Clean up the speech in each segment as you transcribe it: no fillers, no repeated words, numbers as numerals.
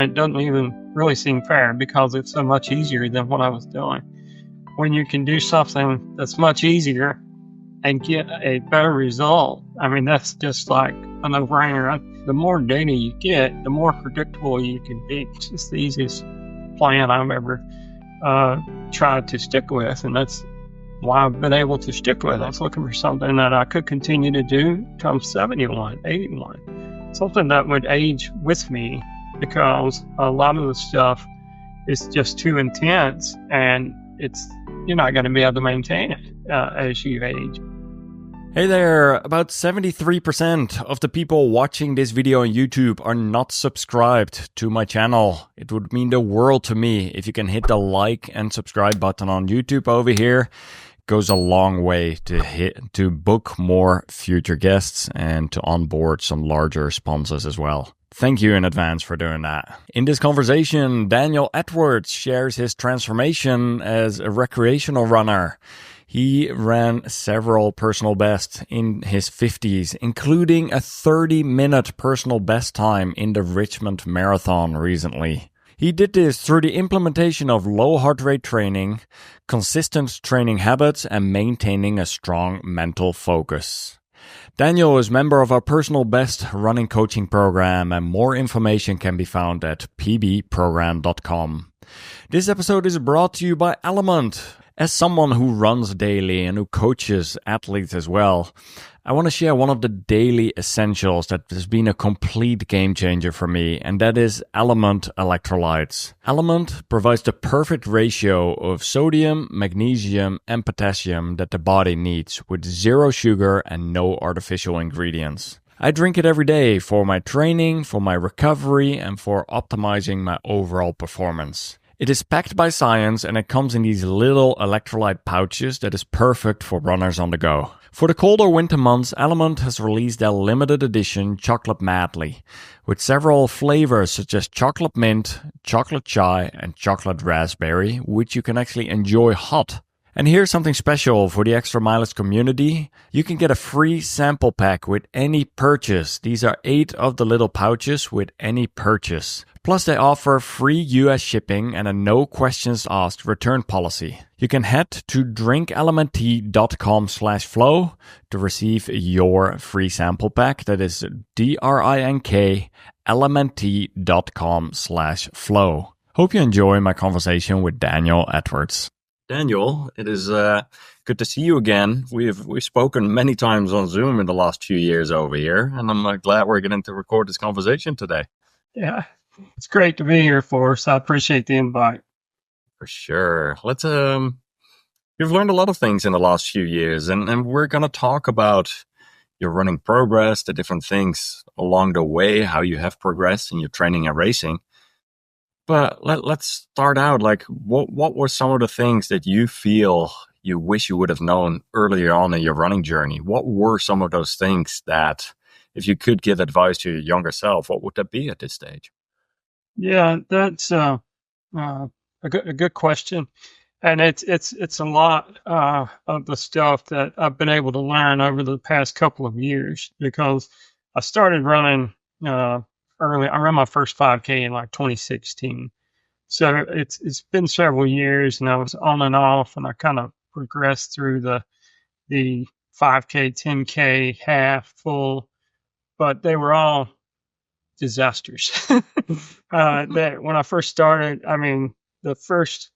It doesn't even really seem fair because it's so much easier than what I was doing. When you can do something that's much easier and get a better result, I mean, that's just like a no-brainer. The more data you get, the more predictable you can be. It's just the easiest plan I've ever tried to stick with, and that's why I've been able to stick with it. I was looking for something that I could continue to do till I'm 71, 81, something that would age with me, because a lot of the stuff is just too intense, and you're not going to be able to maintain it as you age. Hey there, about 73% of the people watching this video on YouTube are not subscribed to my channel. It would mean the world to me if you can hit the like and subscribe button on YouTube over here. It goes a long way to book more future guests and to onboard some larger sponsors as well. Thank you in advance for doing that. In this conversation, Daniel Edwards shares his transformation as a recreational runner. He ran several personal bests in his 50s, including a 30-minute personal best time in the Richmond Marathon recently. He did this through the implementation of low heart rate training, consistent training habits, and maintaining a strong mental focus. Daniel is a member of our personal best running coaching program, and more information can be found at pbprogram.com. This episode is brought to you by LMNT. As someone who runs daily and who coaches athletes as well, I want to share one of the daily essentials that has been a complete game changer for me, and that is LMNT electrolytes. LMNT provides the perfect ratio of sodium, magnesium, and potassium that the body needs, with zero sugar and no artificial ingredients. I drink it every day for my training, for my recovery, and for optimizing my overall performance. It is packed by science, and it comes in these little electrolyte pouches that is perfect for runners on the go. For the colder winter months, LMNT has released their limited edition Chocolate Madly, with several flavors such as chocolate mint, chocolate chai, and chocolate raspberry, which you can actually enjoy hot. And here's something special for the Extra Mileage community. You can get a free sample pack with any purchase. These are 8 of the little pouches with any purchase. Plus, they offer free US shipping and a no questions asked return policy. You can head to drinklmnt.com/flow to receive your free sample pack. That is drinklmnt.com/flow. Hope you enjoy my conversation with Daniel Edwards. Daniel, it is good to see you again. We've spoken many times on Zoom in the last few years over here, and I'm glad we're getting to record this conversation today. Yeah, it's great to be here, Floris. I appreciate the invite. For sure. Let's you've learned a lot of things in the last few years, and we're going to talk about your running progress, the different things along the way, how you have progressed in your training and racing. But let's start out, like, what were some of the things that you feel you wish you would have known earlier on in your running journey? What were some of those things that, if you could give advice to your younger self, what would that be at this stage? Yeah, that's a good question, and it's a lot of the stuff that I've been able to learn over the past couple of years, because I started running early. I ran my first 5K in like 2016, so it's been several years, and I was on and off, and I kind of progressed through the 5K, 10K, half, full, but they were all disasters. That when I first started, I mean, the first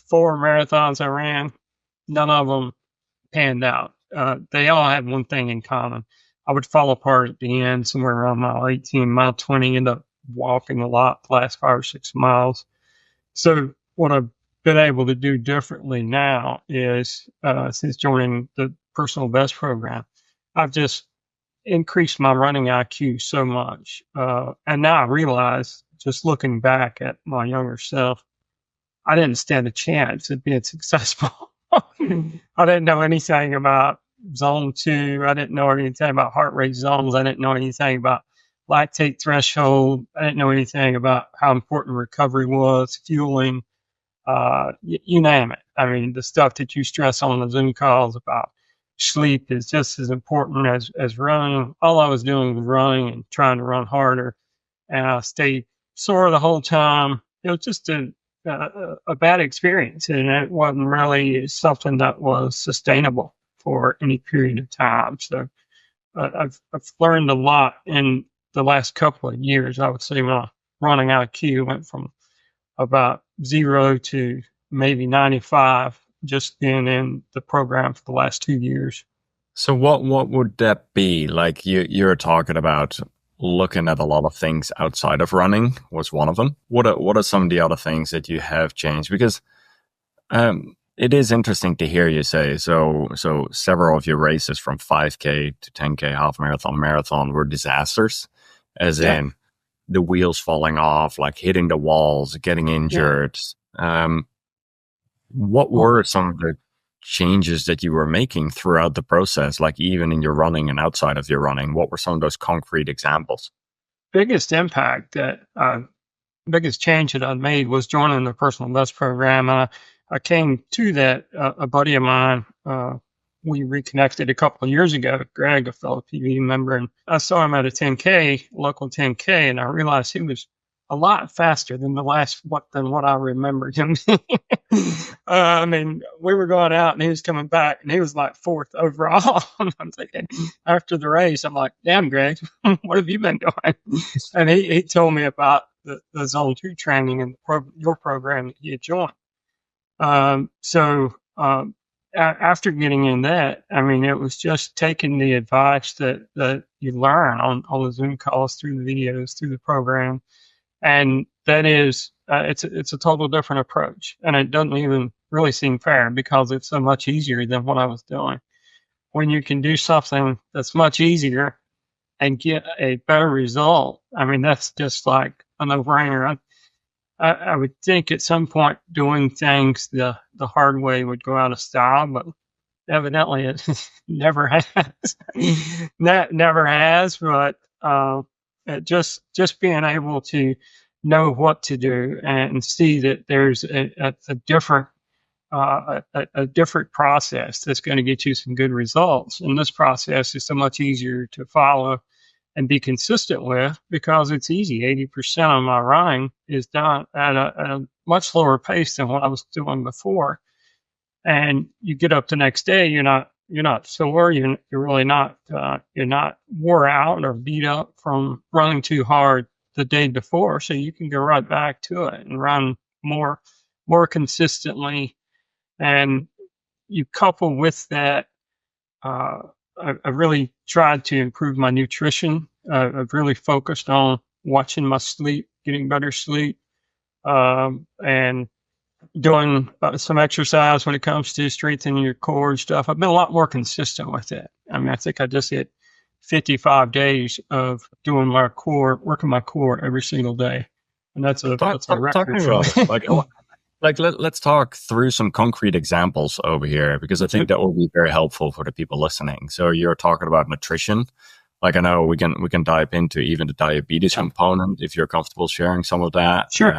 4 marathons I ran, none of them panned out. They all had one thing in common. I would fall apart at the end, somewhere around mile 18, mile 20, end up walking a lot the last 5 or 6 miles. So what I've been able to do differently now is, since joining the personal best program, I've just increased my running IQ so much. And now I realize, just looking back at my younger self, I didn't stand a chance at being successful. I didn't know anything about zone 2. I didn't know anything about heart rate zones. I didn't know anything about lactate threshold. I didn't know anything about how important recovery was, fueling, you name it. I mean, the stuff that you stress on the Zoom calls about sleep is just as important as running. All I was doing was running and trying to run harder, and I stayed sore the whole time. It was just a bad experience, and it wasn't really something that was sustainable for any period of time. So I've learned a lot in the last couple of years. I would say my running IQ went from about 0 to maybe 95 just being in the program for the last 2 years. So what would that be? Like you're talking about looking at a lot of things outside of running was one of them. What are some of the other things that you have changed? Because it is interesting to hear you say so several of your races from 5K to 10K, half marathon were disasters, as in the wheels falling off, like hitting the walls, getting injured. What were some of the changes that you were making throughout the process, like even in your running and outside of your running? What were some of those concrete examples? Biggest impact that biggest change that I made was joining the personal best program. I came to that, a buddy of mine, we reconnected a couple of years ago, Greg, a fellow PV member, and I saw him at a 10K, local 10K, and I realized he was a lot faster than what I remembered him. I mean, we were going out and he was coming back and he was like fourth overall. I'm thinking after the race, I'm like, damn, Greg, what have you been doing? And he told me about the Zone 2 training and your program that he had joined. After getting in that, I mean, it was just taking the advice that you learn on the Zoom calls, through the videos, through the program. And that is, it's a total different approach. And it doesn't even really seem fair because it's so much easier than what I was doing. When you can do something that's much easier and get a better result, I mean, that's just like a no-brainer. I would think at some point doing things the hard way would go out of style, but evidently it never has. Never has, but just being able to know what to do and see that there's a different process that's going to get you some good results. And this process is so much easier to follow and be consistent with because it's easy. 80% of my running is done at a much slower pace than what I was doing before. And you get up the next day, you're not sore. You're really not, you're not wore out or beat up from running too hard the day before. So you can go right back to it and run more consistently. And you couple with that, I really tried to improve my nutrition. I've really focused on watching my sleep, getting better sleep, and doing some exercise when it comes to strengthening your core and stuff. I've been a lot more consistent with it. I mean, I think I just hit 55 days of doing my core, working my core every single day. And that's a record. Let's talk through some concrete examples over here, because I think that will be very helpful for the people listening. So you're talking about nutrition. Like I know we can dive into even the diabetes component if you're comfortable sharing some of that. Sure.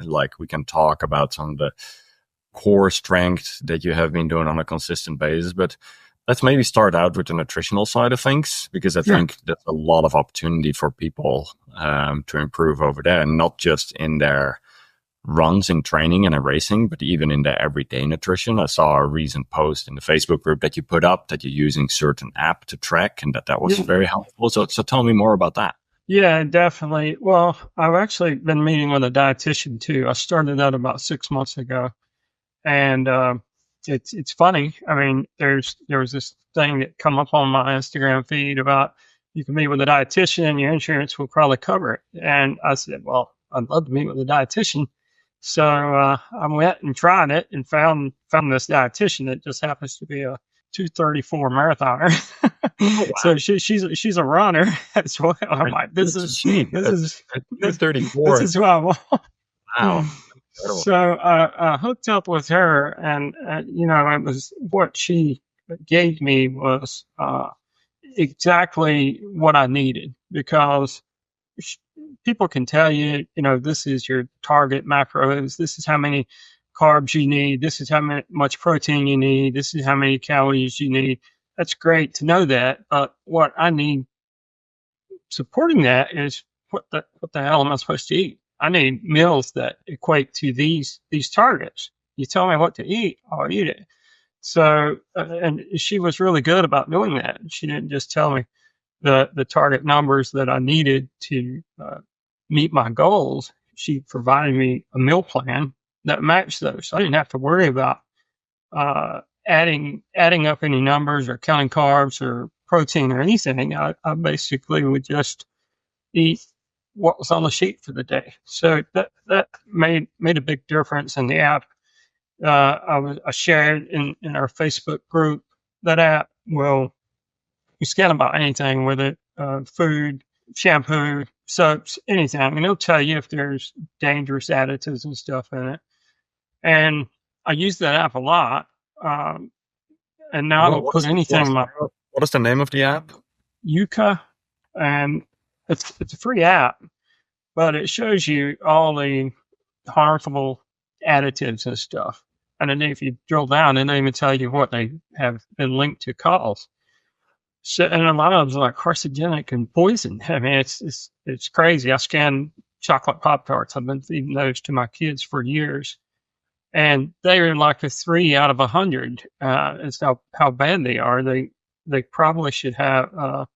Like we can talk about some of the core strength that you have been doing on a consistent basis. But let's maybe start out with the nutritional side of things, because I think there's a lot of opportunity for people to improve over there, and not just in their runs in training and in racing, but even in their everyday nutrition. I saw a recent post in the Facebook group that you put up that you're using certain app to track, and that was very helpful. So tell me more about that. Yeah, definitely. Well, I've actually been meeting with a dietitian too. I started that about 6 months ago, and it's funny. I mean, there was this thing that come up on my Instagram feed about you can meet with a dietitian and your insurance will probably cover it. And I said, well, I'd love to meet with a dietitian. So I went and tried it and found this dietitian that just happens to be a 2:34 marathoner. Oh, wow. So she's a runner as well. I'm like, this is 2:34. This is who I want. Wow. So I hooked up with her, and it was what she gave me was exactly what I needed, because people can tell you, this is your target macros. This is how many carbs you need. This is how much protein you need. This is how many calories you need. That's great to know that. But what I need supporting that is what the hell am I supposed to eat? I need meals that equate to these targets. You tell me what to eat, I'll eat it. So, and she was really good about doing that. She didn't just tell me the target numbers that I needed to meet my goals. She provided me a meal plan that matched those. So I didn't have to worry about adding up any numbers or counting carbs or protein or anything. I basically would just eat what was on the sheet for the day. So that made a big difference in the app. I shared in our Facebook group. That app will, you scan about anything with it, food, shampoo, soaps, anything, and it'll tell you if there's dangerous additives and stuff in it. And I use that app a lot. And now I don't put anything in my what is the name of the app? Yuka, and it's a free app, but it shows you all the harmful additives and stuff. And then if you drill down, they don't even tell you what they have been linked to cause. So, and a lot of them are like carcinogenic and poison. I mean, it's crazy. I scan chocolate Pop-Tarts. I've been feeding those to my kids for years, and they are like a 3 out of 100. It's how bad they are. They probably should have a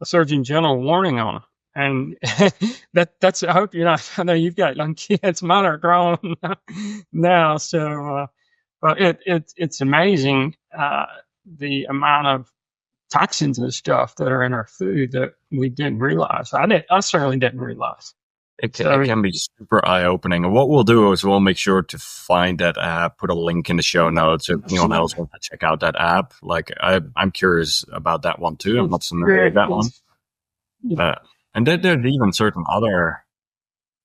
Surgeon General warning on them. And that's, I hope you're not, I know you've got young kids, mine are grown now. So, but it's amazing, the amount of toxins and stuff that are in our food that we didn't realize. I certainly didn't realize. It can be super eye-opening. And what we'll do is we'll make sure to find that app, put a link in the show notes if anyone else wants to check out that app. Like, I'm curious about that one too. I'm not familiar with that one. And then there's even certain other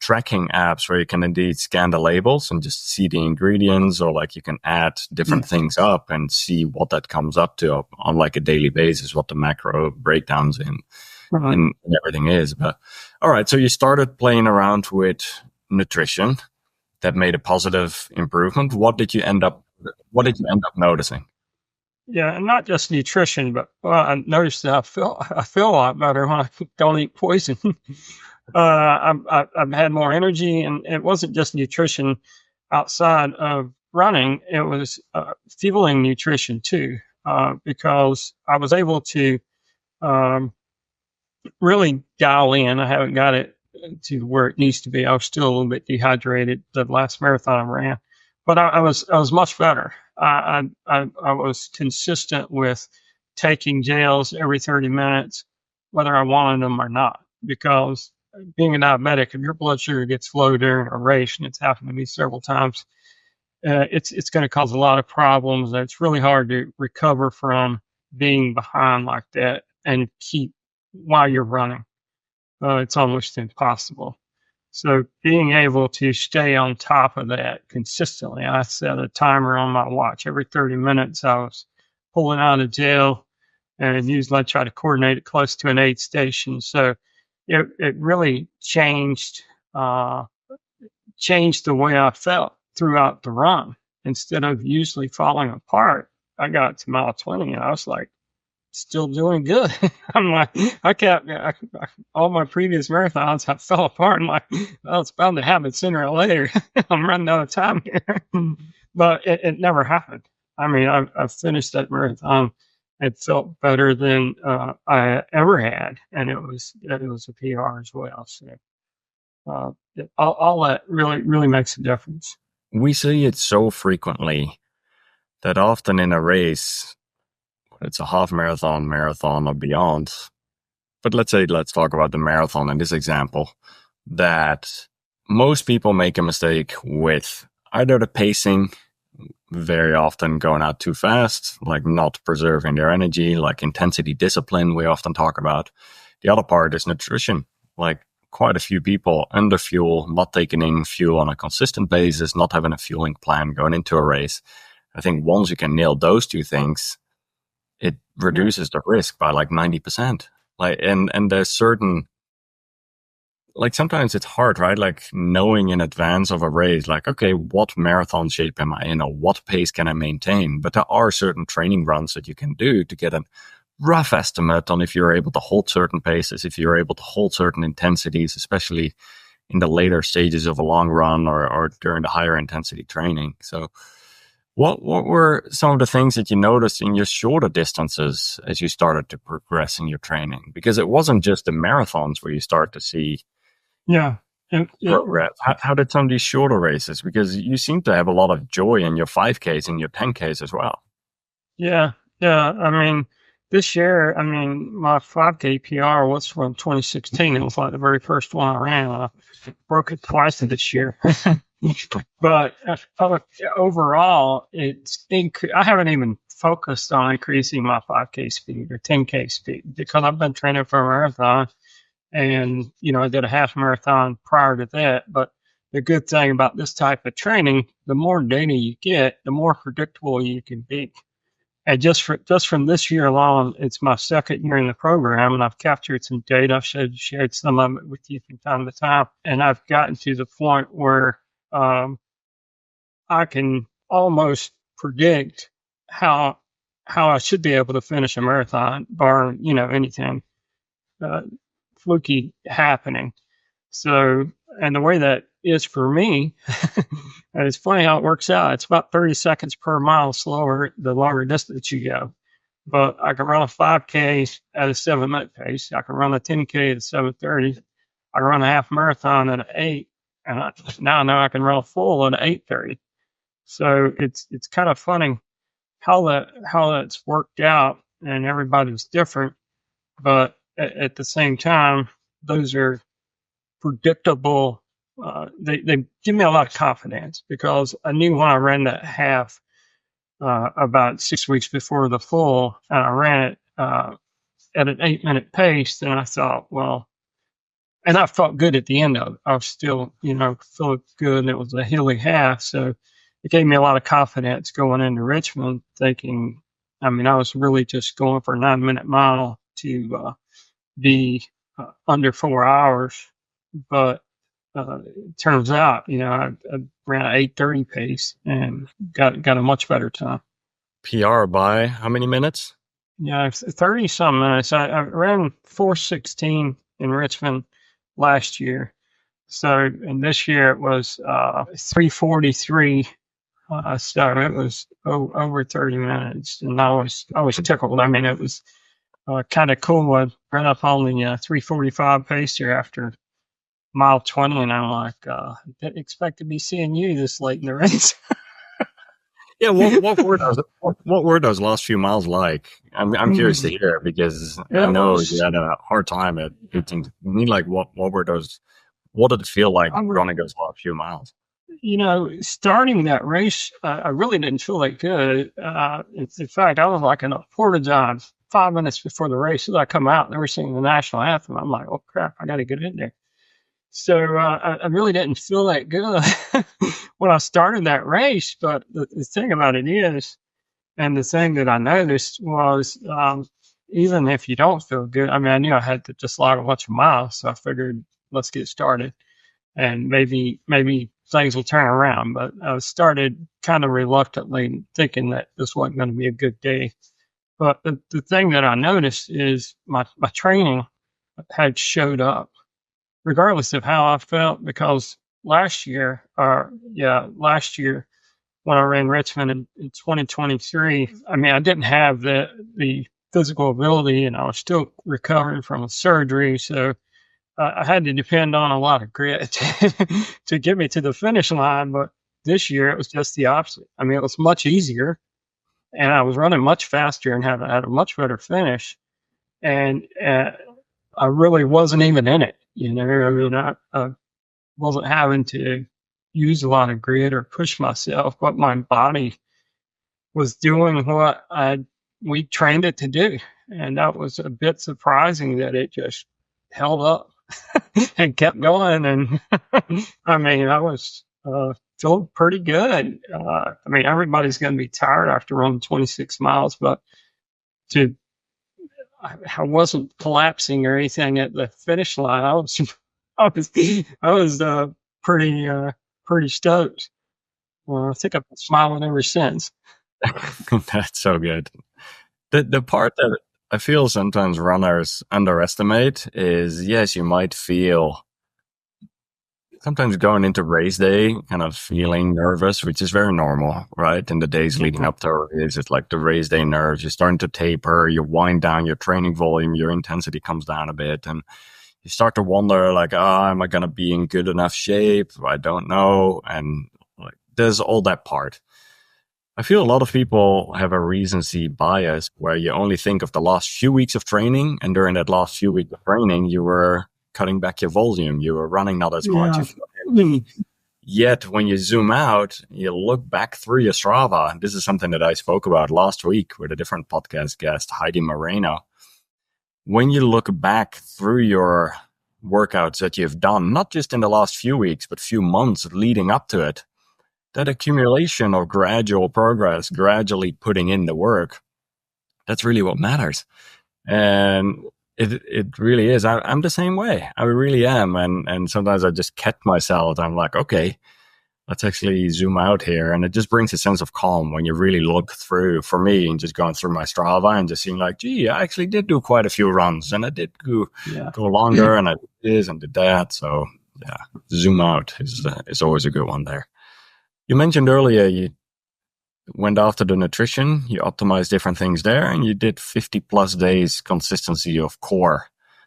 tracking apps where you can indeed scan the labels and just see the ingredients, or like you can add different things up and see what that comes up to on like a daily basis, what the macro breakdowns and everything is. But all right, so you started playing around with nutrition that made a positive improvement. What did you end up noticing? Yeah, and not just nutrition, but I noticed that I feel a lot better when I don't eat poison. I've had more energy, and it wasn't just nutrition outside of running; it was fueling nutrition too, because I was able to really dial in. I haven't got it to where it needs to be. I was still a little bit dehydrated the last marathon I ran, but I was much better. I was consistent with taking gels every 30 minutes, whether I wanted them or not, because being a diabetic, if your blood sugar gets low during a race, and it's happened to me several times, it's going to cause a lot of problems. It's really hard to recover from being behind like that and keep while you're running. It's almost impossible. So being able to stay on top of that consistently, I set a timer on my watch. Every 30 minutes, I was pulling out a gel, and usually I try to coordinate it close to an aid station. So it really changed the way I felt throughout the run. Instead of usually falling apart, I got to mile 20 and I was like, still doing good. I'm like, all my previous marathons, I fell apart. I'm like, well, it's bound to happen sooner or later. I'm running out of time here. But it never happened. I mean, I finished that marathon. It felt better than I ever had, and it was a PR as well. So all that really makes a difference. We see it so frequently that often in a race, it's a half marathon, or beyond. But let's talk about the marathon in this example, that most people make a mistake with either the pacing, very often going out too fast, like not preserving their energy, like intensity discipline we often talk about. The other part is nutrition. Like quite a few people under fuel, not taking in fuel on a consistent basis, not having a fueling plan going into a race. I think once you can nail those two things, it reduces the risk by like 90%. Like, and there's certain, like sometimes it's hard, right? Like knowing in advance of a race, like, okay, what marathon shape am I in, or what pace can I maintain? But there are certain training runs that you can do to get a rough estimate on if you're able to hold certain paces, if you're able to hold certain intensities, especially in the later stages of a long run or during the higher intensity training. So what were some of the things that you noticed in your shorter distances as you started to progress in your training? Because it wasn't just the marathons where you start to see Yeah. progress. How did some of these shorter races? Because you seem to have a lot of joy in your 5Ks and your 10Ks as well. Yeah. Yeah. I mean, this year, I mean, my 5K PR was from 2016. It was like the very first one I ran. I broke it twice this year. But overall, I haven't even focused on increasing my 5K speed or 10K speed because I've been training for a marathon, and I did a half marathon prior to that. But the good thing about this type of training, the more data you get, the more predictable you can be. And just from this year alone, it's my second year in the program, and I've captured some data. I've shared some of it with you from time to time, and I've gotten to the point where um, I can almost predict how I should be able to finish a marathon, barring anything uh, fluky happening. So, and the way that is for me, and it's funny how it works out. It's about 30 seconds per mile slower the longer distance you go. But I can run a 5K at a 7-minute pace. I can run a 10K at a 7:30. I can run a half marathon at an 8, and now I know I can run a full at an 8:30. So it's kind of funny how that's worked out, and everybody's different. But at the same time, those are predictable. They give me a lot of confidence because I knew when I ran that half about 6 weeks before the full, and I ran it at an 8-minute pace, then I thought, well, and I felt good at the end of it. I was still, feeling good, and it was a hilly half, so it gave me a lot of confidence going into Richmond, thinking, I mean, I was really just going for a 9-minute mile to be under 4 hours, but it turns out, I ran an 8:30 pace and got a much better time. PR by how many minutes? Yeah, 30 some minutes. I ran 4:16 in Richmond last year. So, and this year it was 3:43. So it was over 30 minutes, and I was tickled. I mean, it was kind of cool. I ran up on the 3:45 pace here after mile 20, and I'm like, didn't expect to be seeing you this late in the race. Yeah, what were those last few miles like? I'm curious to hear because I know you had a hard time at 18. Like what were those? What did it feel like running those last few miles? Starting that race, I really didn't feel that good. In fact, I was like in a porta john 5 minutes before the race. As I come out and they were singing the national anthem, I'm like, oh crap, I got to get in there. So I really didn't feel that good when I started that race. But the thing about it is, and the thing that I noticed was, even if you don't feel good, I mean, I knew I had to just log a bunch of miles, so I figured let's get started, and maybe things will turn around. But I started kind of reluctantly, thinking that this wasn't going to be a good day. But the thing that I noticed is my training had showed up regardless of how I felt, because last year when I ran Richmond in 2023, I mean, I didn't have the physical ability, and I was still recovering from a surgery, so I had to depend on a lot of grit to get me to the finish line. But this year it was just the opposite. I mean, it was much easier, and I was running much faster and had a much better finish, and I really wasn't even in it. I mean, I wasn't having to use a lot of grit or push myself, but my body was doing what we trained it to do. And that was a bit surprising that it just held up and kept going. And I mean, I was feeling pretty good. I mean, everybody's going to be tired after running 26 miles, but to I wasn't collapsing or anything at the finish line. I was pretty stoked. Well, I think I've been smiling ever since. That's so good. The part that I feel sometimes runners underestimate is, yes, you might feel Sometimes going into race day, kind of feeling nervous, which is very normal, right? In the days leading up to a race, it's like the race day nerves. You're starting to taper, you wind down your training volume, your intensity comes down a bit, and you start to wonder, like, oh, am I going to be in good enough shape? I don't know. And like, there's all that part. I feel a lot of people have a recency bias where you only think of the last few weeks of training, and during that last few weeks of training, you were cutting back your volume, you were running not as much. Yet when you zoom out, you look back through your Strava, and this is something that I spoke about last week with a different podcast guest, Heidi Moreno. When you look back through your workouts that you've done, not just in the last few weeks, but few months leading up to it, that accumulation of gradual progress, gradually putting in the work, that's really what matters. And it really is. I'm the same way. I really am. And sometimes I just catch myself. I'm like, okay, let's actually zoom out here. And it just brings a sense of calm when you really look through, for me, and just going through my Strava and just seeing like, gee, I actually did do quite a few runs, and I did go longer, and I did this and did that. So yeah, zoom out is always a good one there. You mentioned earlier you went after the nutrition, you optimized different things there, and you did 50 plus days consistency of core.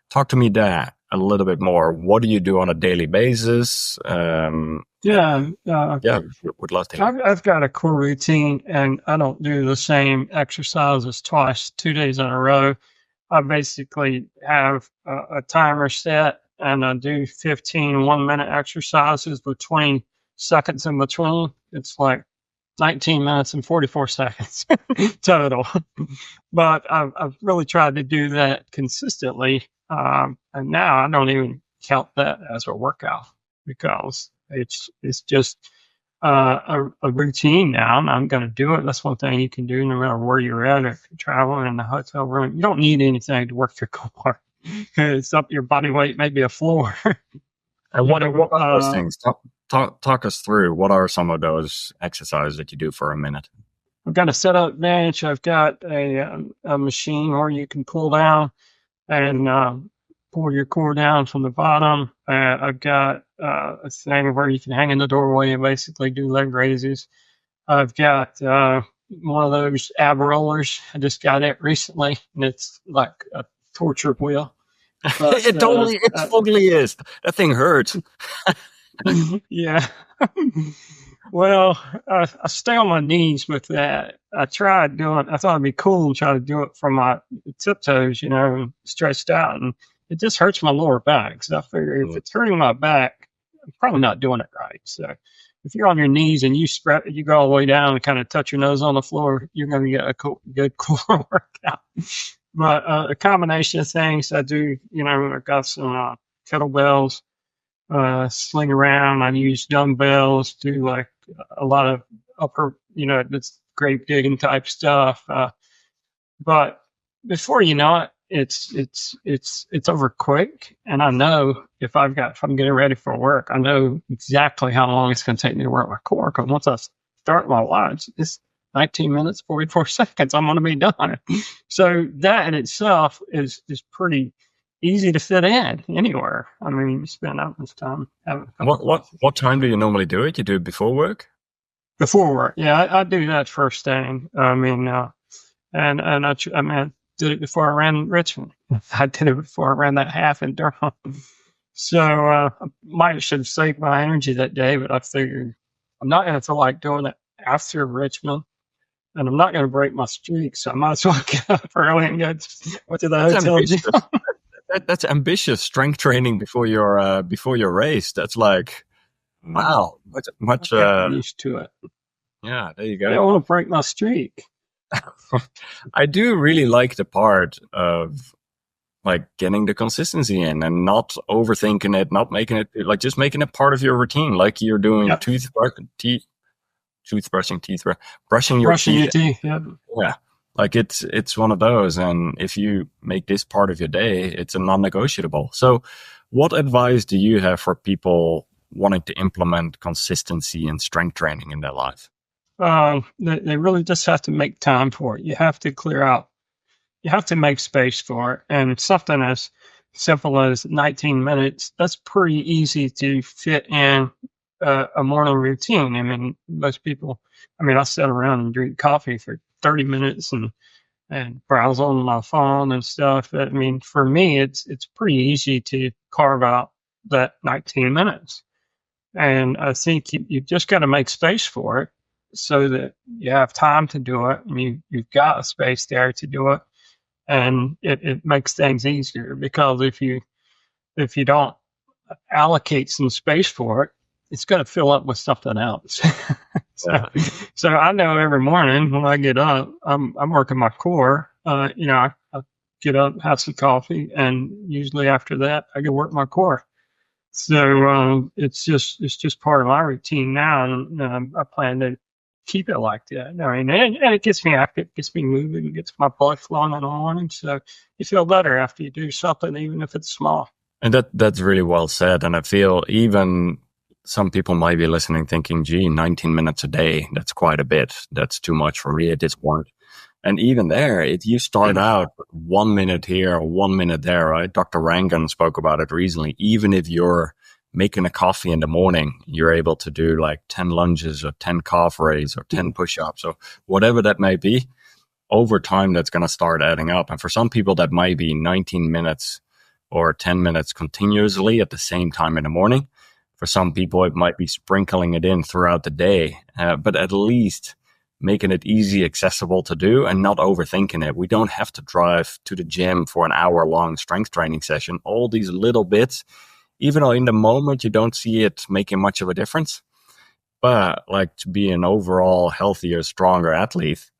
Talk to me that a little bit more. What do you do on a daily basis? Would love to hear. I've got a core routine, and I don't do the same exercises twice, 2 days in a row. I basically have a timer set, and I do 15 1-minute exercises with 20 seconds in between. It's like 19 minutes and 44 seconds total. But I've really tried to do that consistently. And now I don't even count that as a workout because it's just a routine now. And I'm going to do it. That's one thing you can do no matter where you're at. If you're traveling in the hotel room, you don't need anything to work your core. It's up your body weight, maybe a floor. And what are those things? Talk us through. What are some of those exercises that you do for a minute? I've got a set-up bench. I've got a machine where you can pull down and pull your core down from the bottom. I've got a thing where you can hang in the doorway and basically do leg raises. I've got one of those ab rollers. I just got it recently, and it's like a torture wheel. But, it totally is. That thing hurts. Yeah. Well, I stay on my knees with that. I thought it'd be cool to try to do it from my tiptoes, stretched out. And it just hurts my lower back. So I figure if it's hurting my back, I'm probably not doing it right. So if you're on your knees and you go all the way down and kind of touch your nose on the floor, you're going to get a good core workout. But a combination of things I do, I've got some kettlebells, sling around. I use dumbbells, do like a lot of upper, this grave digging type stuff. But before you know it, it's over quick. And I know if I'm getting ready for work, I know exactly how long it's going to take me to work my core. Because once I start my watch, it's 19 minutes, 44 seconds. I'm going to be done. So that in itself is pretty easy to fit in anywhere. I mean, you spend that much time having what time do you normally do it? You do it before work? Before work, yeah. I do that first thing. I mean, and I did it before I ran Richmond. I did it before I ran that half in Durham. So I might should have saved my energy that day, but I figured I'm not going to feel like doing it after Richmond. And I'm not going to break my streak, so I might as well get up early and go to the hotel gym. That's ambitious. Strength training before your race. That's like, wow, much used to it. Yeah, there you go. I don't want to break my streak. I do really like the part of like getting the consistency in and not overthinking it, not making it like just making it part of your routine, like you're doing brushing your teeth. Yeah. Like it's one of those. And if you make this part of your day, it's a non-negotiable. So what advice do you have for people wanting to implement consistency and strength training in their life? They really just have to make time for it. You have to clear out. You have to make space for it. And something as simple as 19 minutes, that's pretty easy to fit in a morning routine. I mean, most people, I mean, I sit around and drink coffee for 30 minutes and browse on my phone and stuff. I mean, for me, it's pretty easy to carve out that 19 minutes. And I think you just got to make space for it so that you have time to do it and you've got a space there to do it. And it makes things easier because if you don't allocate some space for it, it's going to fill up with something else. so, so I know every morning when I get up, I'm working my core. I get up, have some coffee, and usually after that, I go work my core. So it's just part of my routine now, and I plan to keep it like that. I mean, and it gets me active, gets me moving, gets my blood flowing in the morning. So you feel better after you do something, even if it's small. And that's really well said. And I feel even some people might be listening thinking, gee, 19 minutes a day, that's quite a bit. That's too much for me at this point. And even there, you start out 1 minute here, 1 minute there, right? Dr. Rangan spoke about it recently. Even if you're making a coffee in the morning, you're able to do like 10 lunges or 10 calf raises or 10 push-ups or whatever that may be. Over time, that's going to start adding up. And for some people, that might be 19 minutes or 10 minutes continuously at the same time in the morning. For some people, it might be sprinkling it in throughout the day, but at least making it easy, accessible to do and not overthinking it. We don't have to drive to the gym for an hour-long strength training session. All these little bits, even though in the moment you don't see it making much of a difference, but like to be an overall healthier, stronger athlete,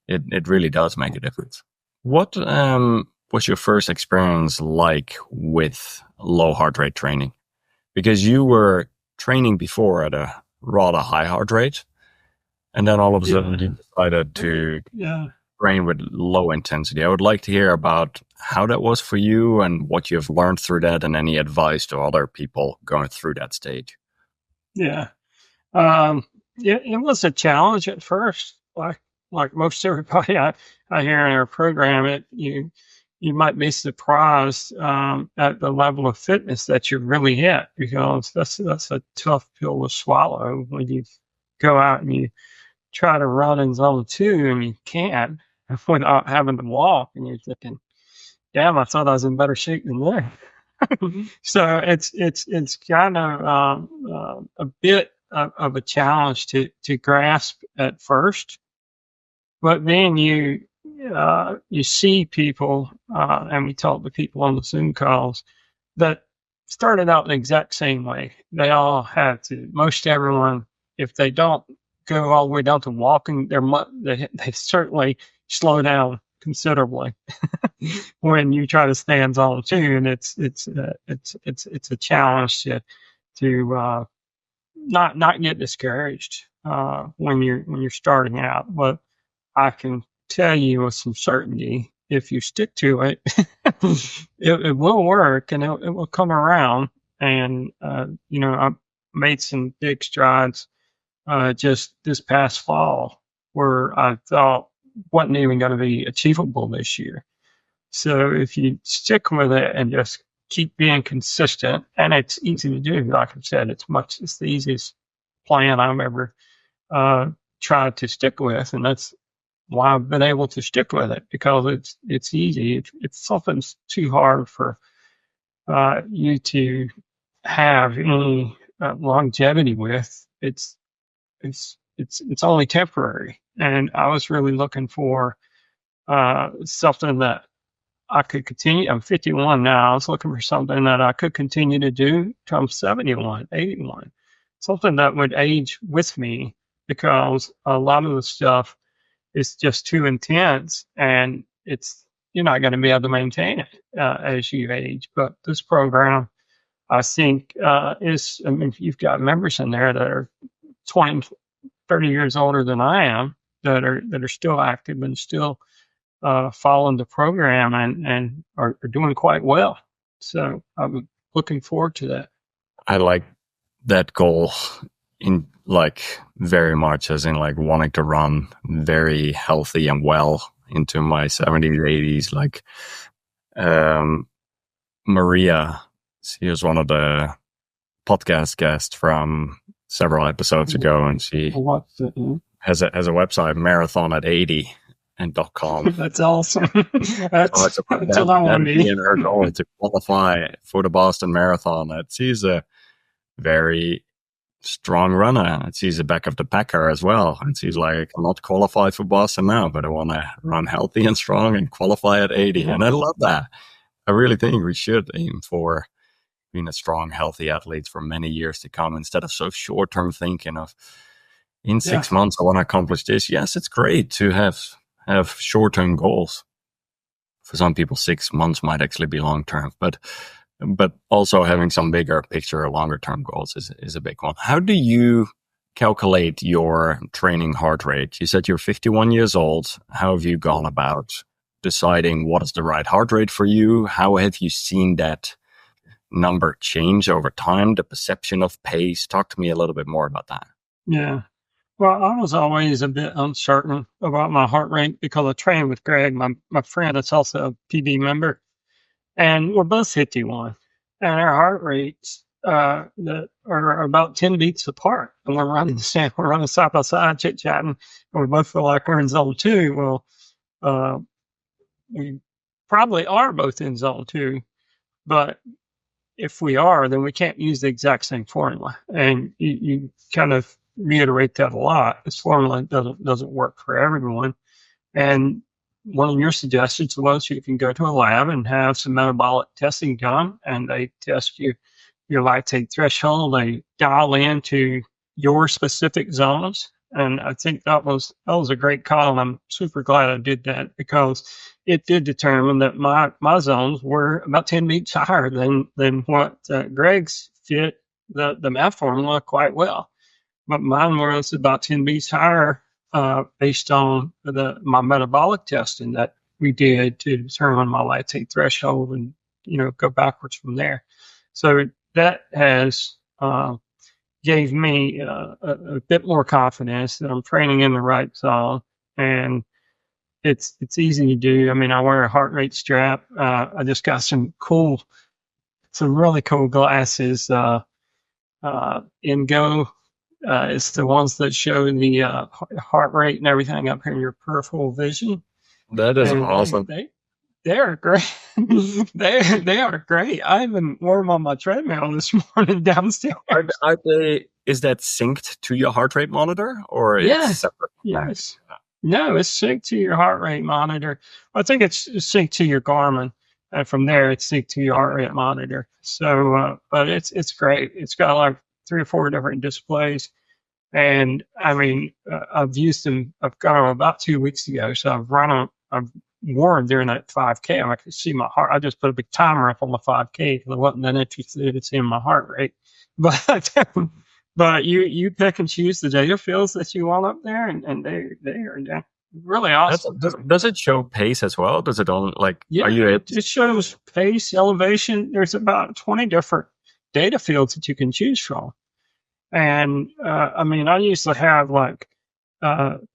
it really does make a difference. What was your first experience like with low heart rate training? Because you were training before at a rather high heart rate, and then all of a sudden you decided to train with low intensity. I would like to hear about how that was for you and what you've learned through that and any advice to other people going through that stage. Yeah. It was a challenge at first, like most everybody I hear in our program. You might be surprised at the level of fitness that you really at, because that's a tough pill to swallow when you go out and you try to run in zone 2 and you can't without having to walk, and you're thinking, damn, I thought I was in better shape than that. So it's kind of a bit of a challenge to grasp at first, but then you see people, and we talk to people on the Zoom calls that started out the exact same way. They all had to. Most everyone, if they don't go all the way down to walking, they certainly slow down considerably when you try to stay in zone 2, and it's a challenge to not get discouraged when you're starting out. But I can tell you with some certainty, if you stick to it, it will work, and it will come around. And I made some big strides just this past fall, where I thought wasn't even going to be achievable this year. So if you stick with it and just keep being consistent, and it's easy to do, like I said, it's the easiest plan I've ever tried to stick with, and that's why I've been able to stick with it, because it's easy. If something's too hard for you to have any longevity with, it's only temporary. And I was really looking for something that I could continue. I'm 51 now. I was looking for something that I could continue to do till I'm 71, 81. Something that would age with me, because a lot of the stuff is just too intense, and you're not going to be able to maintain it as you age. But this program, I think, you've got members in there that are 20, 30 years older than I am, that are still active and still following the program and are doing quite well. So I'm looking forward to that. I like that goal in very much, as in wanting to run very healthy and well into my 70s, 80s. Maria. She was one of the podcast guests from several episodes ago, and she has a website, marathon at 80 and .com. That's awesome. That's what I want to be. And her goal is to qualify for the Boston Marathon. She's a very strong runner, and she's a back of the packer as well. And she's like, I'm not qualified for Boston now, but I want to run healthy and strong and qualify at 80. And I love that. I really think we should aim for being a strong, healthy athlete for many years to come, instead of so short-term thinking of, in 6 months, I want to accomplish this. Yes, it's great to have short-term goals. For some people, 6 months might actually be long-term, but also having some bigger picture or longer-term goals is a big one. How do you calculate your training heart rate? You said you're 51 years old. How have you gone about deciding what is the right heart rate for you? How have you seen that number change over time, the perception of pace? Talk to me a little bit more about that. Yeah. Well, I was always a bit uncertain about my heart rate because I trained with Greg, my friend that's also a PB member, and we're both 51. And our heart rates that are about 10 beats apart. And we're running side by side, chit-chatting, and we both feel like we're in zone 2. Well, we probably are both in zone 2, but if we are, then we can't use the exact same formula. And you kind of reiterate that a lot. This formula doesn't work for everyone. And one of your suggestions was you can go to a lab and have some metabolic testing done, and they test your lactate threshold. They dial into your specific zones. And I think that was a great call. And I'm super glad I did that, because it did determine that my zones were about 10 beats higher than what Greg's fit the math formula quite well. But mine was about 10 beats higher based on my metabolic testing that we did to determine my lactate threshold, and go backwards from there. So that has gave me a bit more confidence that I'm training in the right zone, and it's easy to do. I mean, I wear a heart rate strap. I just got some really cool glasses. Ingo, it's the ones that show the heart rate and everything up here in your peripheral vision. That is awesome. They are great. they are great. I even wore them on my treadmill this morning downstairs. Are they? Is that synced to your heart rate monitor, or it's separate? Yes. No, it's synced to your heart rate monitor. I think it's synced to your Gierman, and from there it's synced to your heart rate monitor. So, but it's great. It's got like 3 or 4 different displays, and I mean, I've used them. I've got them about 2 weeks ago, so I've run them. I've worn during that 5K. I could see my heart. I just put a big timer up on the 5K because I wasn't that interested in seeing my heart rate. But you pick and choose the data fields that you want up there, and they are really awesome. Does it show pace as well? Does it only Yeah, it shows pace, elevation. There's about 20 different data fields that you can choose from. And I mean, I usually have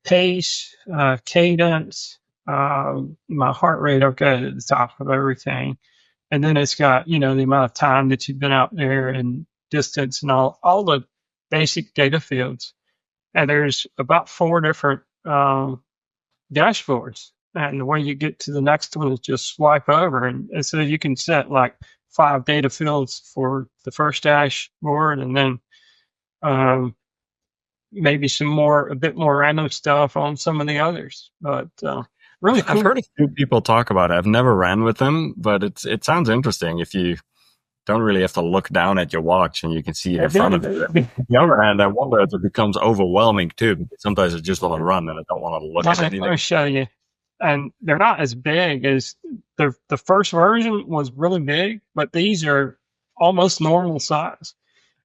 pace, cadence, my heart rate. I've got at the top of everything, and then it's got the amount of time that you've been out there and distance and all the basic data fields. And there's about 4 different dashboards, and the way you get to the next one is just swipe over, and so you can set 5 data fields for the first dashboard, and then maybe a bit more random stuff on some of the others. But really cool. I've heard a few people talk about it. I've never ran with them, but it sounds interesting if you don't really have to look down at your watch and you can see it in front of you. On the other hand, I wonder if it becomes overwhelming too, because sometimes I just want to run and I don't want to look at anything. Let me show you. And they're not as big as the first version was really big, but these are almost normal size.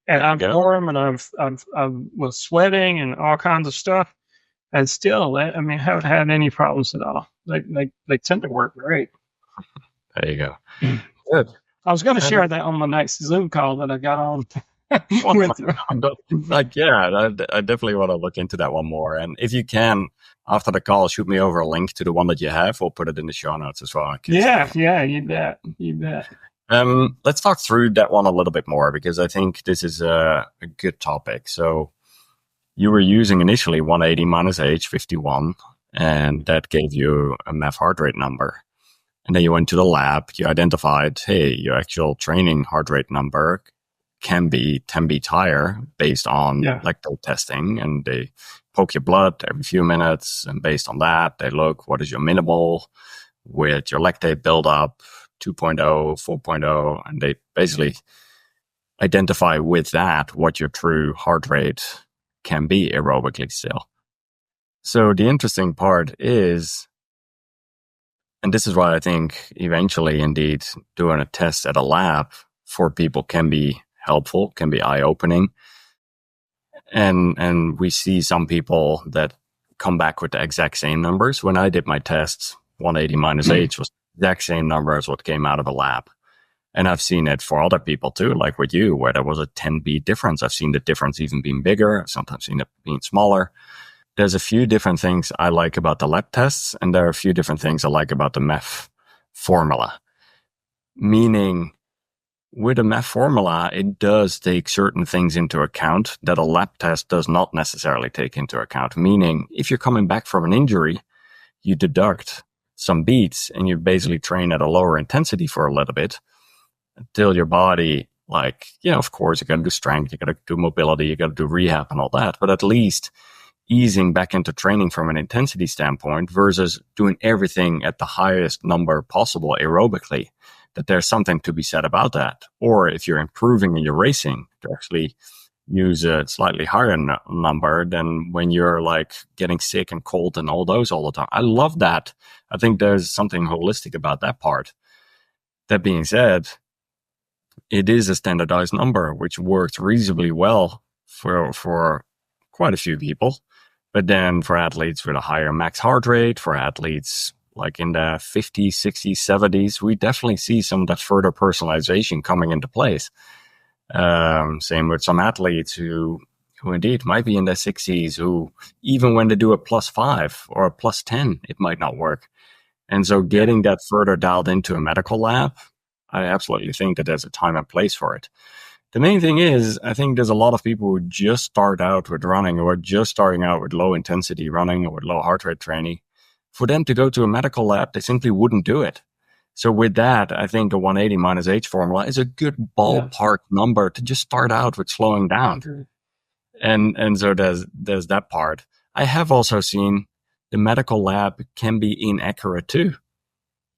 And I've worn them, and I was sweating and all kinds of stuff, and still, I haven't had any problems at all. They tend to work great. There you go. Good. I was going to share that on my next Zoom call that I got on. I definitely want to look into that one more. And if you can, after the call, shoot me over a link to the one that you have. We'll put it in the show notes as well. Yeah, you bet. Let's talk through that one a little bit more because I think this is a good topic. So you were using initially 180 minus age 51, and that gave you a MEF heart rate number. And then you went to the lab, you identified, hey, your actual training heart rate number can be 10 beats higher based on Yeah. lactate testing. And they poke your blood every few minutes. And based on that, they look, what is your minimal with your lactate buildup, 2.0, 4.0. And they basically identify with that what your true heart rate can be aerobically still. So the interesting part is, and this is why I think eventually, indeed, doing a test at a lab for people can be helpful, can be eye-opening. And we see some people that come back with the exact same numbers. When I did my tests, 180 minus age was the exact same number as what came out of a lab. And I've seen it for other people too, like with you, where there was a 10 beat difference. I've seen the difference even being bigger. I've sometimes seen it being smaller. There's a few different things I like about the lab tests, and there are a few different things I like about the MEF formula. Meaning, with a MEF formula, it does take certain things into account that a lab test does not necessarily take into account. Meaning, if you're coming back from an injury, you deduct some beats and you basically train at a lower intensity for a little bit until your body, like, yeah, of course, you got to do strength, you got to do mobility, you got to do rehab and all that, but at least easing back into training from an intensity standpoint versus doing everything at the highest number possible aerobically, that there's something to be said about that. Or if you're improving in your racing, to actually use a slightly higher number than when you're like getting sick and cold and all those all the time. I love that. I think there's something holistic about that part. That being said, it is a standardized number, which works reasonably well for quite a few people. But then for athletes with a higher max heart rate, for athletes like in the 50s, 60s, 70s, we definitely see some of that further personalization coming into place. Same with some athletes who indeed might be in their 60s, who even when they do a +5 or a +10, it might not work. And so getting that further dialed into a medical lab, I absolutely think that there's a time and place for it. The main thing is, I think there's a lot of people who just start out with running or just starting out with low intensity running or with low heart rate training. For them to go to a medical lab, they simply wouldn't do it. So with that, I think the 180 minus H formula is a good ballpark number to just start out with slowing down. And so there's that part. I have also seen the medical lab can be inaccurate too.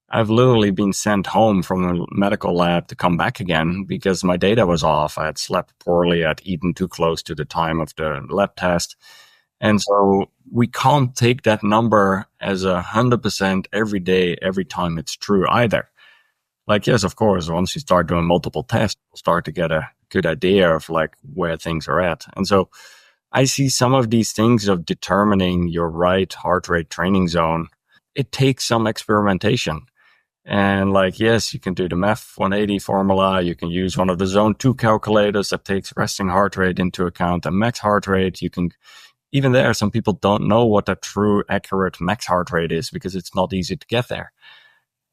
I've literally been sent home from a medical lab to come back again because my data was off. I had slept poorly. I'd eaten too close to the time of the lab test. And so we can't take that number as 100% every day, every time it's true either. Like, yes, of course, once you start doing multiple tests, you'll start to get a good idea of like where things are at. And so I see some of these things of determining your right heart rate training zone. It takes some experimentation. And like, yes, you can do the MEF 180 formula. You can use one of the zone 2 calculators that takes resting heart rate into account and max heart rate. You can, even there, some people don't know what the true accurate max heart rate is because it's not easy to get there.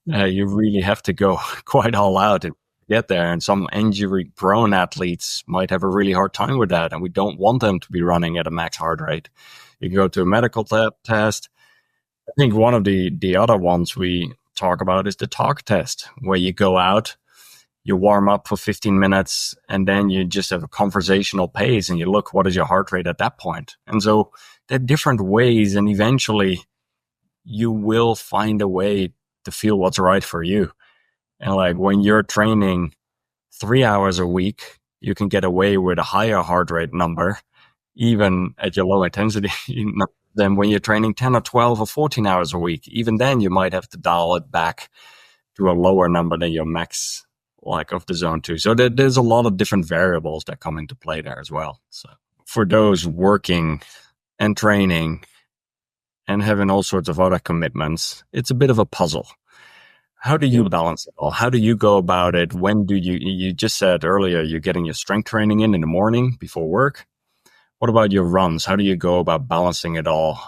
You really have to go quite all out to get there. And some injury prone athletes might have a really hard time with that. And we don't want them to be running at a max heart rate. You can go to a medical test. I think one of the other ones we talk about is the talk test, where you go out, you warm up for 15 minutes, and then you just have a conversational pace and you look, what is your heart rate at that point? And so there are different ways, and eventually you will find a way to feel what's right for you. And like when you're training 3 hours a week, you can get away with a higher heart rate number, even at your low intensity than when you're training 10 or 12 or 14 hours a week. Even then, you might have to dial it back to a lower number than your max, like of the zone 2. So there's a lot of different variables that come into play there as well. So for those working and training and having all sorts of other commitments, it's a bit of a puzzle. How do you balance it all? How do you go about it? When do you just said earlier, you're getting your strength training in the morning before work. What about your runs? How do you go about balancing it all?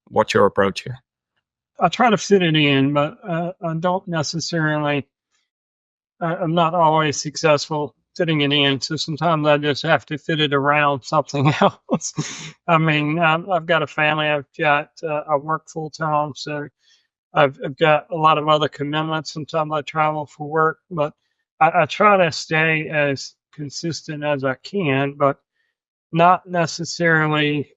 What's your approach here? I try to fit it in, but I don't necessarily I'm not always successful fitting it in. So sometimes I just have to fit it around something else. I mean, I've got a family. I work full time, so I've got a lot of other commitments. Sometimes I travel for work, but I try to stay as consistent as I can, but not necessarily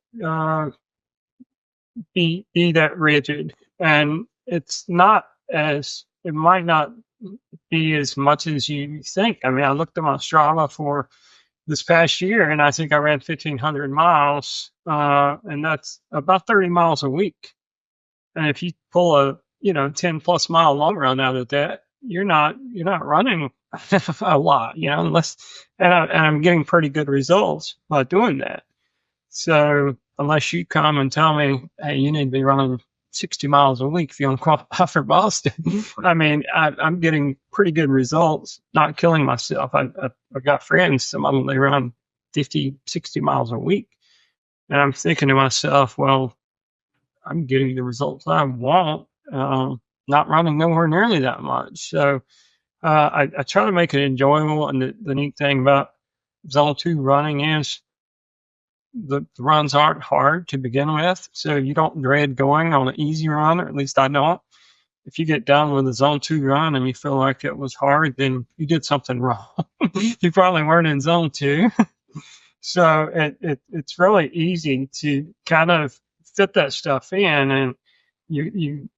be that rigid. And it's not as it might not be as much as you think. I mean, I looked at my Strava for this past year, and I think I ran 1,500 miles, and that's about 30 miles a week. And if you pull a 10 plus mile long run out of that, you're not running a lot, unless and I'm getting pretty good results by doing that. So unless you come and tell me, hey, you need to be running 60 miles a week if you want to qualify for Boston, I mean, I'm getting pretty good results, not killing myself. I've got friends, some of them, they run 50, 60 miles a week. And I'm thinking to myself, well, I'm getting the results I want, not running nowhere nearly that much. So I try to make it enjoyable. And the neat thing about Zone 2 running is the runs aren't hard to begin with. So you don't dread going on an easy run, or at least I don't. If you get done with a Zone 2 run and you feel like it was hard, then you did something wrong. You probably weren't in Zone 2. So it's really easy to kind of fit that stuff in, and you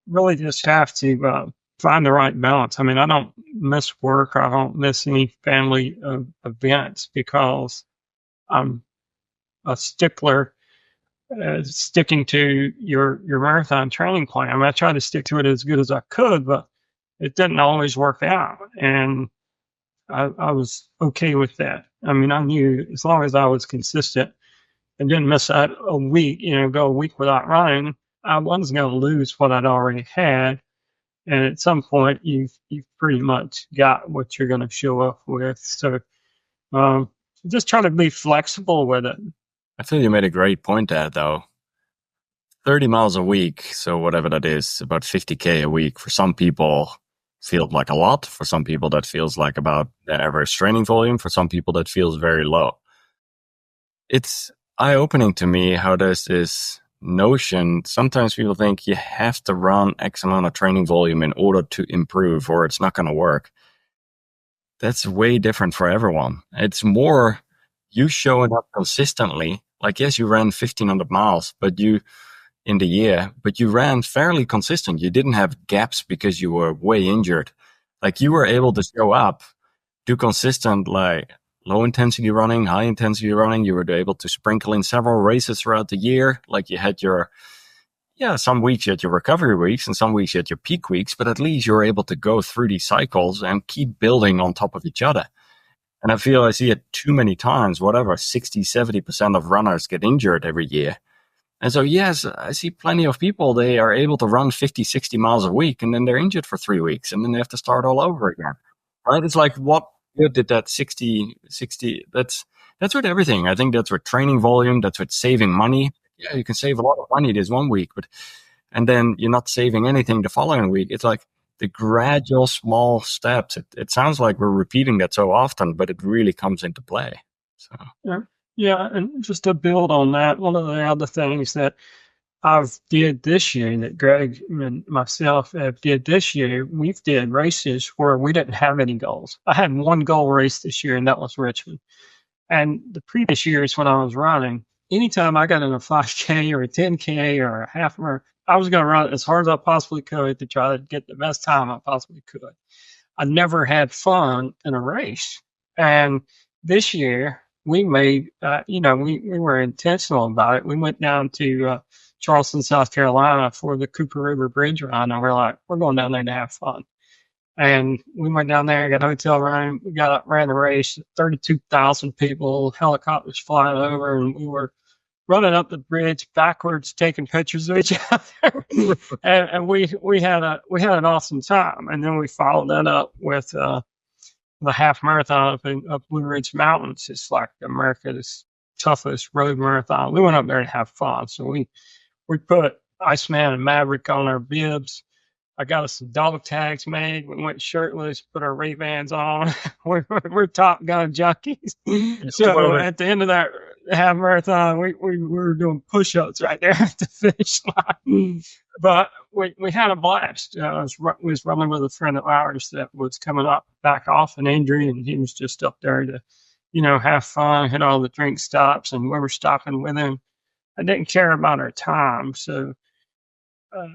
really just have to find the right balance. I mean, I don't miss work, or I don't miss any family events because I'm a stickler, sticking to your marathon training plan. I mean, I tried to stick to it as good as I could, but it didn't always work out, and I was okay with that. I mean, I knew as long as I was consistent and didn't miss out a week, go a week without running, I wasn't going to lose what I'd already had. And at some point, you've pretty much got what you're going to show up with. So um, just try to be flexible with it. I feel you made a great point there, though. 30 miles a week, so whatever that is, about 50K a week. For some people, feels like a lot. For some people, that feels like about the average training volume. For some people, that feels very low. It's eye-opening to me how there's this notion. Sometimes people think you have to run X amount of training volume in order to improve, or it's not going to work. That's way different for everyone. It's more you showing up consistently. Like, yes, you ran 1,500 miles, but you ran fairly consistent. You didn't have gaps because you were way injured. Like, you were able to show up, do consistent, like low intensity running, high intensity running. You were able to sprinkle in several races throughout the year. Like, you had some weeks you had your recovery weeks and some weeks you had your peak weeks, but at least you were able to go through these cycles and keep building on top of each other. And I feel I see it too many times, 60, 70% of runners get injured every year. And so, yes, I see plenty of people, they are able to run 50, 60 miles a week, and then they're injured for 3 weeks, and then they have to start all over again, right? It's like, what good did that 60, that's with everything. I think that's with training volume, that's with saving money. Yeah, you can save a lot of money this 1 week, and then you're not saving anything the following week. It's like the gradual small steps. It sounds like we're repeating that so often, but it really comes into play. So. Yeah, and just to build on that, one of the other things that I've did this year, that Greg and myself have did this year, we've did races where we didn't have any goals. I had one goal race this year, and that was Richmond. And the previous years when I was running, anytime I got in a 5K or a 10K or a half marathon, I was going to run as hard as I possibly could to try to get the best time I possibly could. I never had fun in a race. And this year, we made, we were intentional about it. We went down to Charleston, South Carolina for the Cooper River Bridge run, and we're like, we're going down there to have fun. And we went down there, got a hotel room, we ran the race, 32,000 people, helicopters flying over, and we were running up the bridge backwards, taking pictures of each other. and we had an awesome time. And then we followed that up with the half marathon up Blue Ridge Mountains. It's like America's toughest road marathon. We went up there to have fun. So we put Iceman and Maverick on our bibs. I got us some dog tags made. We went shirtless, put our Ray-Bans on. We're Top Gun junkies. So Well, at the end of that half marathon, we were doing push-ups right there at the finish line. But we had a blast. We was running with a friend of ours that was coming up back off an injury, and he was just up there to, have fun, hit all the drink stops, and we were stopping with him. I didn't care about our time, so uh,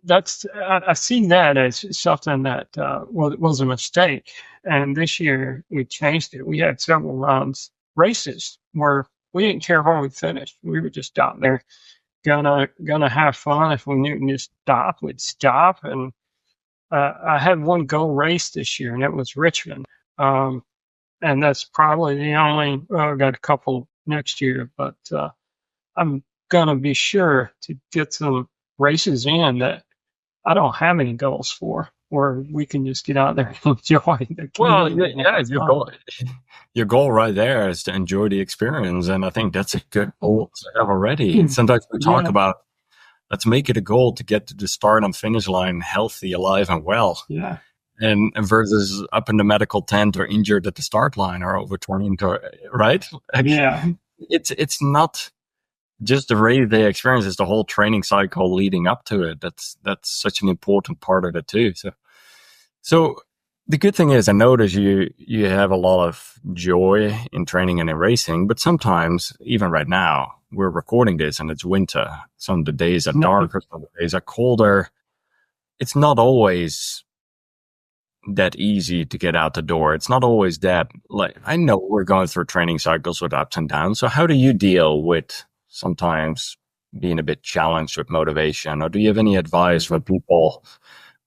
I see that as something that was a mistake. And this year we changed it. We had several races where we didn't care where we finished. We were just out there gonna have fun. If we knew to stop, we'd stop. And I had one goal race this year, and it was Richmond. And that's probably the only. I got a couple next year, but I'm gonna be sure to get some races in that I don't have any goals for, where we can just get out there and enjoy the well, community. yeah, your goal right there is to enjoy the experience, and I think that's a good goal to have already. Sometimes we talk Yeah. about let's make it a goal to get to the start and finish line healthy, alive, and well. Yeah. And versus up in the medical tent or injured at the start line or overtrained, or right? Yeah. It's not just the race day experience; it's the whole training cycle leading up to it. That's such an important part of it too. So the good thing is, I notice you have a lot of joy in training and in racing, but sometimes, even right now, we're recording this and it's winter. Some of the days are darker, some of the days are colder. It's not always that easy to get out the door. It's not always that, like, I know we're going through training cycles with ups and downs. So how do you deal with sometimes being a bit challenged with motivation? Or do you have any advice for people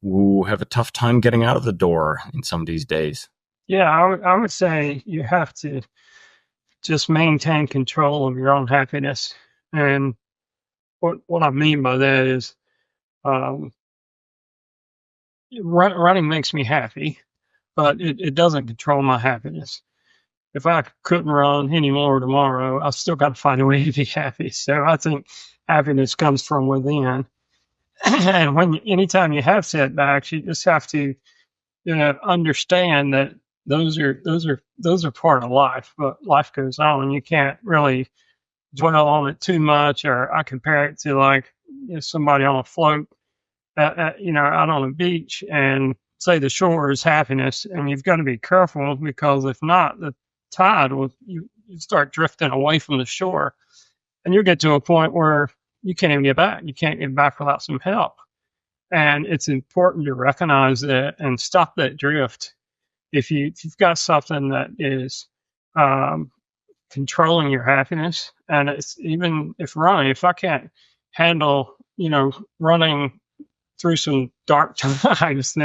who have a tough time getting out of the door in some of these days? Yeah. I would say you have to just maintain control of your own happiness. And what I mean by that is, um, running makes me happy, but it doesn't control my happiness. If I couldn't run anymore tomorrow, I've still got to find a way to be happy. So I think happiness comes from within. And anytime you have setbacks, you just have to, understand that those are part of life. But life goes on. You can't really dwell on it too much. Or I compare it to, like, somebody on a float, out on a beach, and say the shore is happiness, and you've got to be careful, because if not, the tide will you start drifting away from the shore, and you'll get to a point where you can't even get back. You can't get back without some help. And it's important to recognize that and stop that drift. If you've got something that is um, controlling your happiness, and it's, even if running, if I can't handle, running through some dark times,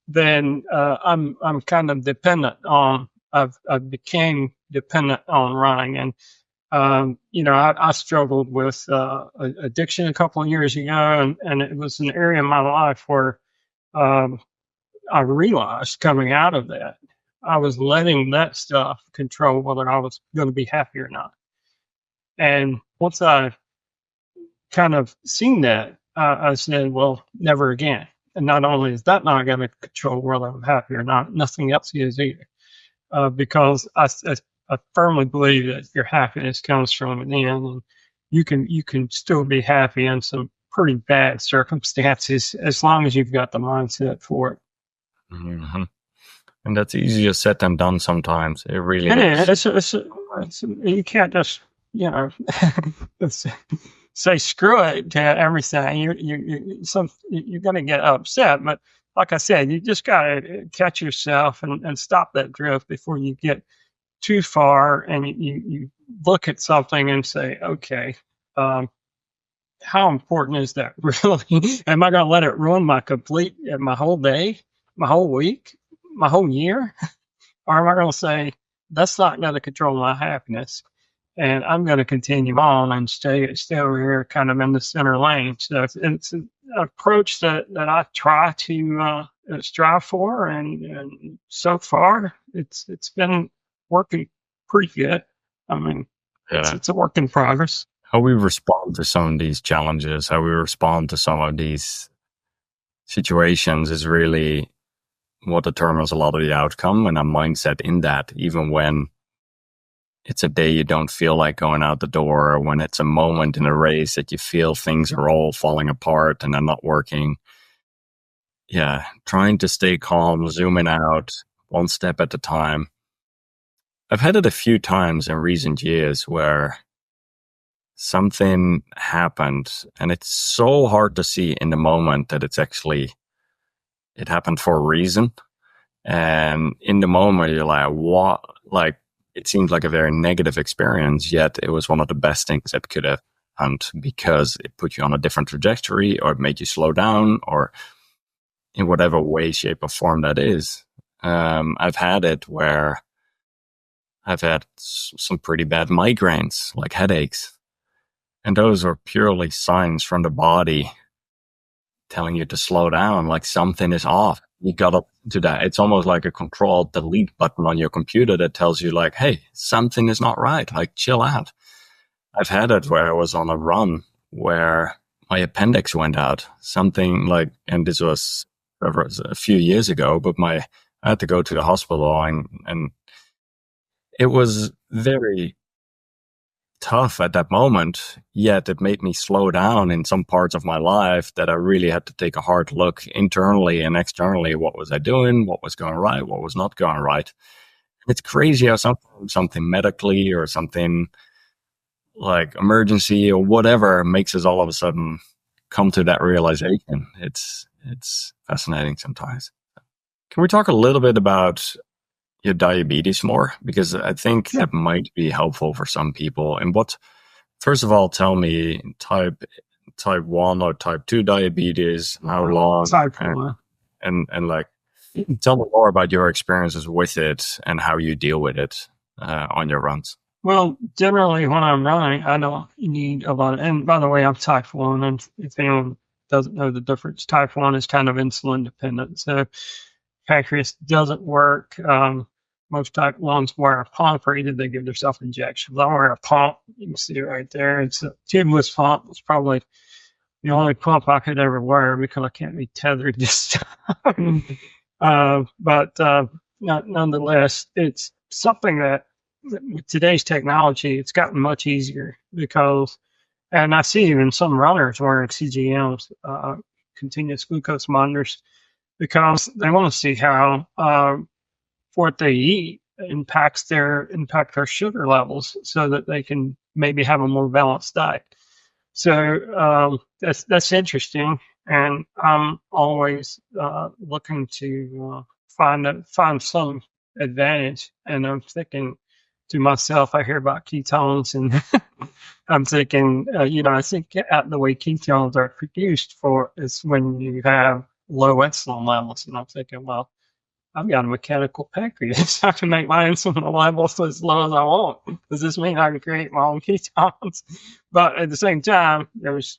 then I'm kind of dependent on. I've became dependent on running. And I struggled with addiction a couple of years ago, and it was an area in my life where um, I realized, coming out of that, I was letting that stuff control whether I was going to be happy or not. And once I kind of seen that, I said, well, never again. And not only is that not going to control whether I'm happy or not, nothing else is either. Because I firmly believe that your happiness comes from within, and you can still be happy in some pretty bad circumstances, as long as you've got the mindset for it. Mm-hmm. And that's easier said than done sometimes. It really is. You can't just, say screw it to everything. You're going to get upset, but like I said, you just got to catch yourself and stop that drift before you get too far, and you look at something and say, okay, how important is that really? Am I going to let it ruin my whole day, my whole week, my whole year? Or am I going to say, that's not going to control my happiness, and I'm going to continue on and stay over here kind of in the center lane? So it's an approach that I try to strive for, and so far it's been working pretty good. I mean, it's a work in progress. How we respond to some of these challenges, how we respond to some of these situations is really what determines a lot of the outcome, and a mindset in that, even when it's a day you don't feel like going out the door, or when it's a moment in a race that you feel things are all falling apart and they're not working. Yeah, trying to stay calm, zooming out one step at a time. I've had it a few times in recent years where something happened and it's so hard to see in the moment that it happened for a reason. And in the moment, you're like, what? Like, it seems like a very negative experience, yet it was one of the best things that could have happened because it put you on a different trajectory, or it made you slow down, or in whatever way, shape, or form that is. I've had it where I've had some pretty bad migraines, like headaches. And those are purely signs from the body telling you to slow down, like something is off. You gotta do that. It's almost like a control delete button on your computer that tells you like, hey, something is not right. Like, chill out. I've had it where I was on a run where my appendix went out. Something like, and this was a few years ago, but I had to go to the hospital, and it was very tough at that moment, yet it made me slow down in some parts of my life that I really had to take a hard look internally and externally. What was I doing? What was going right? What was not going right? It's crazy how something medically or something like emergency or whatever makes us all of a sudden come to that realization. It's fascinating sometimes. Can we talk a little bit about your diabetes more? Because I think that might be helpful for some people. And first of all, tell me type 1 or type 2 diabetes, how long, Type 1. and like, tell me more about your experiences with it and how you deal with it on your runs. Well, generally when I'm running, I don't need a lot and by the way, I'm type 1, and if anyone doesn't know the difference, type 1 is kind of insulin dependent. So pancreas doesn't work. Most type 1s wear a pump, or either they give themselves injections. I wear a pump. You can see it right there. It's a tubeless pump. It's probably the only pump I could ever wear because I can't be tethered to stuff. But nonetheless, it's something that with today's technology, it's gotten much easier because, and I see even some runners wearing CGMs, continuous glucose monitors, because they want to see how what they eat impact their sugar levels, so that they can maybe have a more balanced diet. So that's interesting, and I'm always looking to find some advantage. And I'm thinking to myself, I hear about ketones, and I'm thinking, I think the way ketones are produced for is when you have low insulin levels, and I'm thinking, well, I've got a mechanical pancreas. I can make my insulin levels as low as I want. Does this mean I can create my own ketones? But at the same time, there's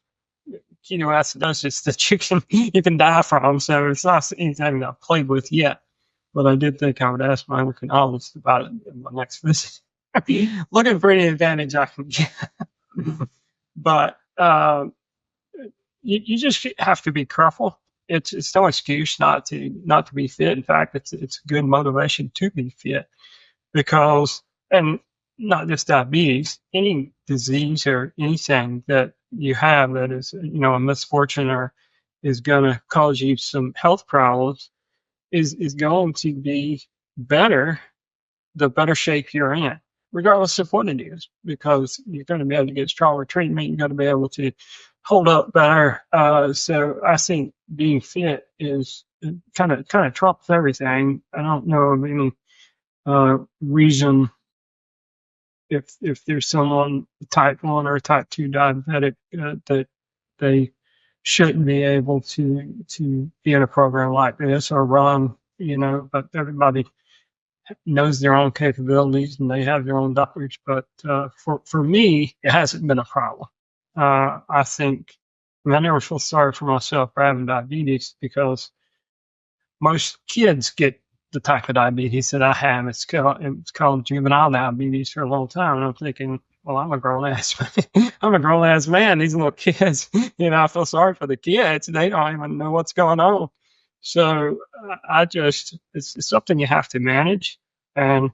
ketoacidosis that you can die from. So it's not anything that I've played with yet. But I did think I would ask my endocrinologist about it in my next visit. Looking for any advantage I can get. But you just have to be careful. It's no excuse not to be fit. In fact, it's good motivation to be fit, because, and not just diabetes, any disease or anything that you have that is, a misfortune, or is going to cause you some health problems, is going to be better the better shape you're in, regardless of what it is, because you're going to be able to get stronger treatment. You're going to be able to hold up better. So I think being fit is kind of trumps everything. I don't know of any reason, if there's someone type 1 or type 2 diabetic, that they shouldn't be able to be in a program like this or run. But everybody knows their own capabilities and they have their own doctors. But for me, it hasn't been a problem. I think, I never feel sorry for myself for having diabetes, because most kids get the type of diabetes that I have. It's called juvenile diabetes for a long time. And I'm thinking, well, I'm a grown ass man. I'm a grown ass man. These little kids, I feel sorry for the kids. They don't even know what's going on. So it's something you have to manage. And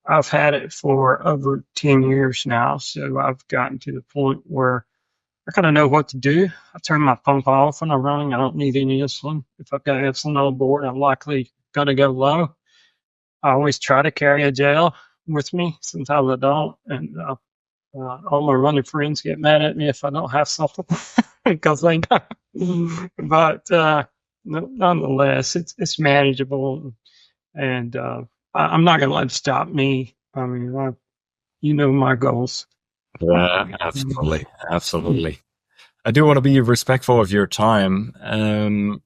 I've had it for over 10 years now. So I've gotten to the point where I kind of know what to do. I turn my pump off when I'm running. I don't need any insulin. If I've got insulin on board, I'm likely going to go low. I always try to carry a gel with me. Sometimes I don't. And all my running friends get mad at me if I don't have something because they know. But nonetheless, it's manageable. And I'm not going to let it stop me. I mean, my goals. Yeah, absolutely. Absolutely. I do want to be respectful of your time.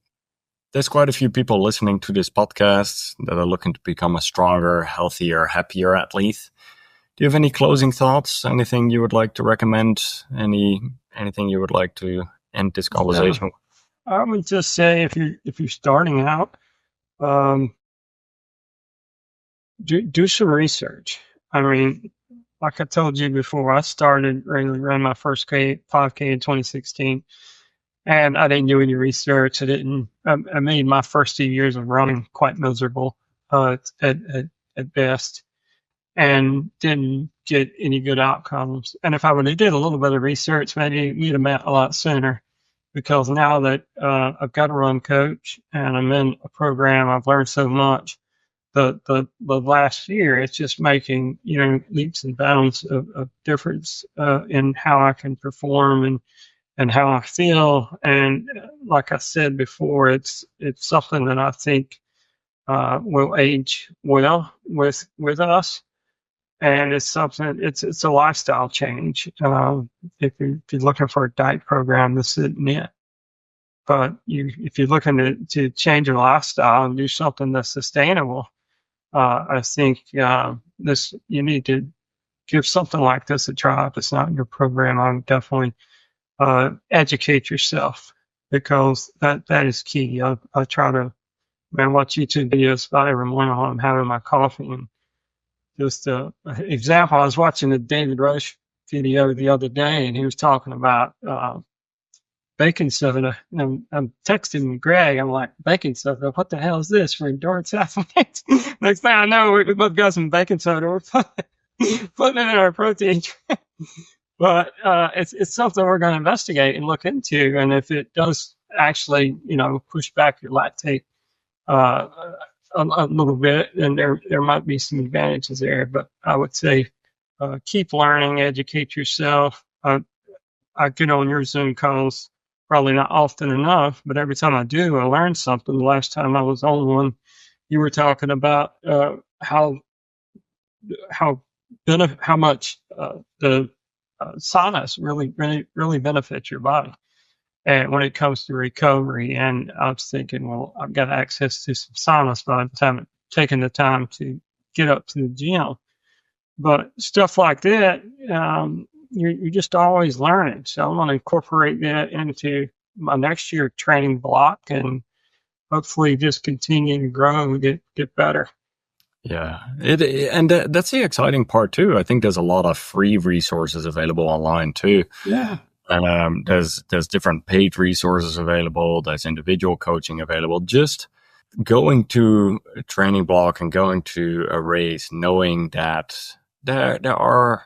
There's quite a few people listening to this podcast that are looking to become a stronger, healthier, happier athlete. Do you have any closing thoughts? Anything you would like to recommend? Anything you would like to end this conversation? I would just say if you're starting out, do some research. I mean, like I told you before, I ran my first 5K in 2016, and I didn't do any research. I made my first 2 years of running quite miserable at best, and didn't get any good outcomes. And if I would have did a little bit of research, maybe we'd have met a lot sooner. Because now that I've got a run coach and I'm in a program, I've learned so much. The last year, it's just making leaps and bounds of difference in how I can perform and how I feel. And like I said before, it's something that I think will age well with us. And it's something. It's a lifestyle change. If you're looking for a diet program, this isn't it. But if you're looking to change your lifestyle and do something that's sustainable, I think you need to give something like this a try. If it's not in your program, I would definitely educate yourself, because that is key. I try to watch YouTube videos about every morning while I'm having my coffee. And just example, I was watching a David Rush video the other day, and he was talking about baking soda. And I'm texting Greg. I'm like, baking soda? What the hell is this for endurance athletes? Next thing I know, we both got some baking soda. We're putting it in our protein. But it's something we're going to investigate and look into. And if it does actually, push back your lactate a little bit, then there might be some advantages there. But I would say keep learning, educate yourself. I get on your Zoom calls probably not often enough, but every time I do, I learn something. The last time I was on one, you were talking about how much the saunas really benefit your body, and when it comes to recovery. And I was thinking, well, I've got access to some saunas by the time I've taken the time to get up to the gym. But stuff like that, you're just always learning. So I'm going to incorporate that into my next year training block, and hopefully just continue to grow and get better. Yeah, that's the exciting part too. I think there's a lot of free resources available online too. Yeah. And there's different paid resources available. There's individual coaching available. Just going to a training block and going to a race, knowing that there are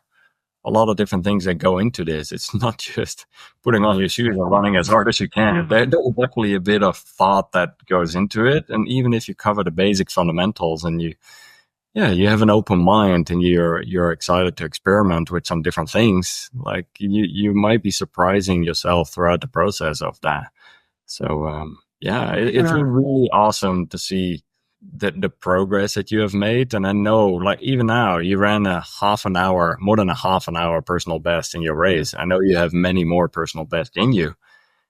a lot of different things that go into this. It's not just putting on your shoes and running as hard as you can. There's definitely a bit of thought that goes into it. And even if you cover the basic fundamentals and you have an open mind and you're excited to experiment with some different things, like you might be surprising yourself throughout the process of that. So, it's really awesome to see the progress that you have made. And I know, like, even now you ran more than a half an hour personal best in your race. I know you have many more personal bests in you.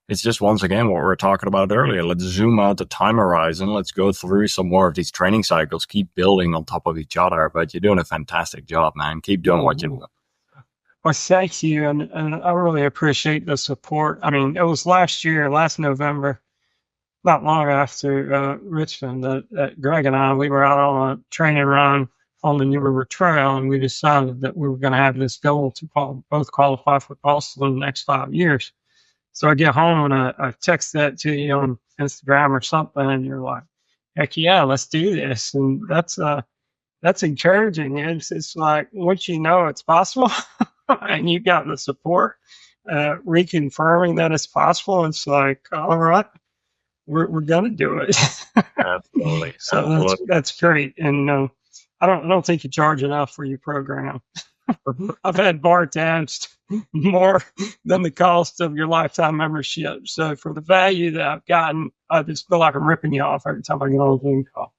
It's just, once again, what we were talking about earlier. Let's zoom out the time horizon. Let's go through some more of these training cycles, keep building on top of each other. But you're doing a fantastic job, man. Keep doing what you're doing. Well, thank you. And I really appreciate the support. I mean, it was last November, not long after Richmond, that Greg and we were out on a training run on the New River Trail, and we decided that we were going to have this goal to both qualify for Boston in the next 5 years. So I get home and I text that to you on Instagram or something, and you're like, heck yeah, let's do this. And that's encouraging. It's like, once you know it's possible and you got the support, reconfirming that it's possible, it's like, all right, we're gonna do it. Absolutely. So that's great. And I don't think you charge enough for your program. I've had bar tabs more than the cost of your lifetime membership. So for the value that I've gotten, I just feel like I'm ripping you off every time I get on a Zoom call.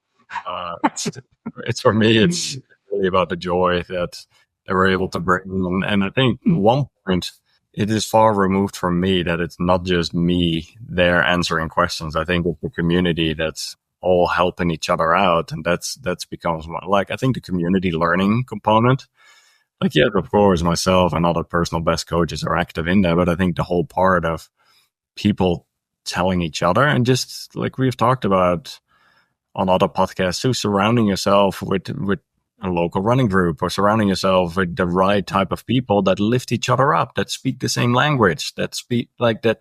It's for me, it's really about the joy that they were able to bring. And I think one point, it is far removed from me that it's not just me there answering questions. I think it's the community that's all helping each other out. And that's becomes like, I think the community learning component, like, yes, of course, myself and other personal best coaches are active in there, but I think the whole part of people telling each other, and just like we've talked about on other podcasts too, surrounding yourself with a local running group, or surrounding yourself with the right type of people that lift each other up, that speak the same language, that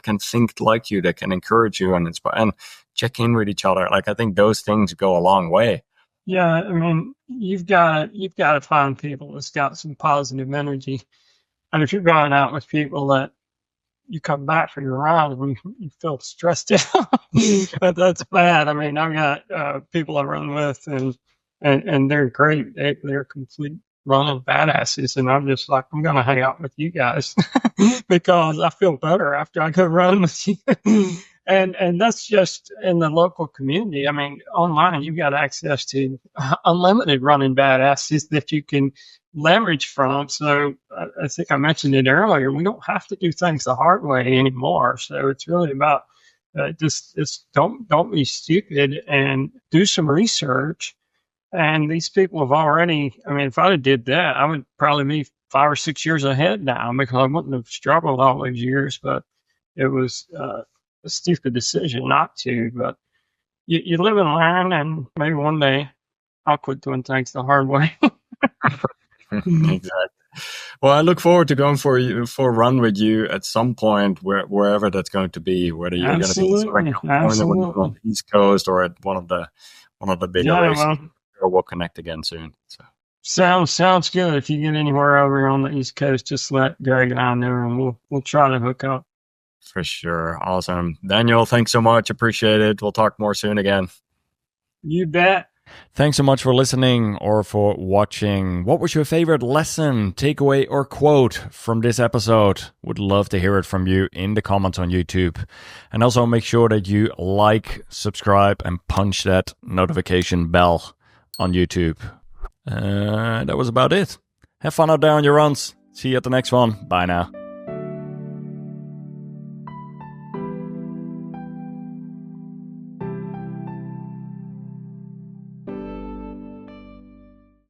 can think like you, that can encourage you and inspire and check in with each other. Like, I think those things go a long way. Yeah, I mean, you've got to find people that's got some positive energy, and if you're going out with people that you come back for your ride and you feel stressed out, that's bad. I mean, I've got people I run with, and they're great. They're complete running badasses, and I'm just like, I'm gonna hang out with you guys because I feel better after I go run with you. And that's just in the local community. I mean, online you've got access to unlimited running badasses that you can leverage from. So I think I mentioned it earlier. We don't have to do things the hard way anymore. So it's really about just don't be stupid and do some research. And these people have already. I mean, if I did that, I would probably be 5 or 6 years ahead now, because I wouldn't have struggled all these years. But it was a stupid decision not to. But you live and learn, and maybe one day I'll quit doing things the hard way. Exactly. Well, I look forward to going for a run with you at some point, wherever that's going to be. Whether you're going to be on the East Coast or at one of the bigger races, we'll connect again soon. So. Sounds good. If you get anywhere over on the East Coast, just let Greg and I know, and we'll try to hook up. For sure. Awesome. Daniel, thanks so much. Appreciate it. We'll talk more soon again. You bet. Thanks so much for listening or for watching. What was your favorite lesson, takeaway, or quote from this episode? Would love to hear it from you in the comments on YouTube. And also make sure that you like, subscribe, and punch that notification bell on YouTube. That was about it. Have fun out there on your runs. See you at the next one. Bye now.